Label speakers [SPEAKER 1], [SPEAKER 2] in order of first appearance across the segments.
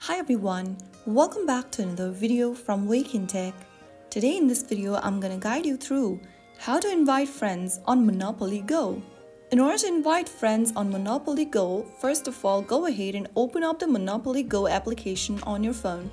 [SPEAKER 1] Hi everyone, welcome back to another video from Wake&Tech. Today in this video, I'm gonna guide you through how to invite friends on Monopoly Go. In order to invite friends on Monopoly Go, first of all, go ahead and open up the Monopoly Go application on your phone.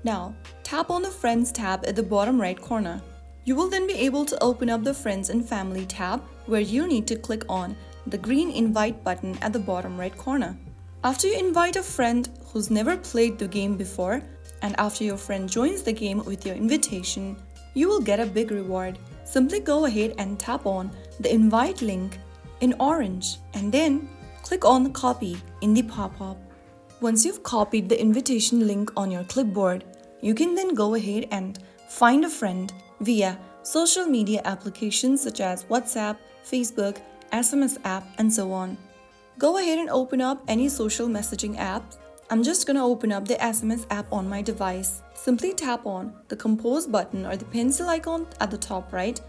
[SPEAKER 1] Now, tap on the Friends tab at the bottom right corner. You will then be able to open up the Friends and Family tab where you need to click on the green Invite button at the bottom right corner. After you invite a friend who's never played the game before, and after your friend joins the game with your invitation, you will get a big reward. Simply go ahead and tap on the invite link in orange and then click on copy in the pop-up. Once you've copied the invitation link on your clipboard, you can then go ahead and find a friend via social media applications such as WhatsApp, Facebook, SMS app, and so on. Go ahead and open up any social messaging app. I'm just gonna open up the SMS app on my device. Simply tap on the compose button or the pencil icon at the top right.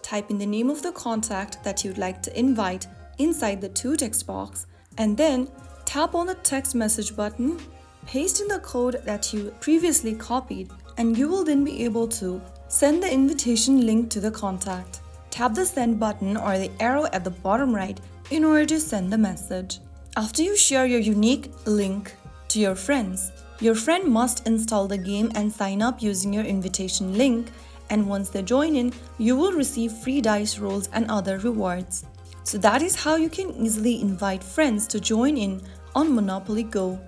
[SPEAKER 1] Type in the name of the contact that you'd like to invite inside the to text box and then tap on the text message button. Paste in the code that you previously copied and you will then be able to send the invitation link to the contact. Tap the send button or the arrow at the bottom right in order to send the message. After you share your unique link to your friend must install the game and sign up using your invitation link, and once they join in, you will receive free dice rolls and other rewards. So that is how you can easily invite friends to join in on Monopoly Go.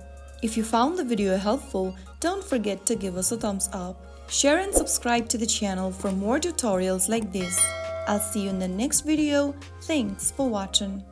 [SPEAKER 1] If you found the video helpful, don't forget to give us a thumbs up. Share and subscribe to the channel for more tutorials like this. I'll see you in the next video. Thanks for watching.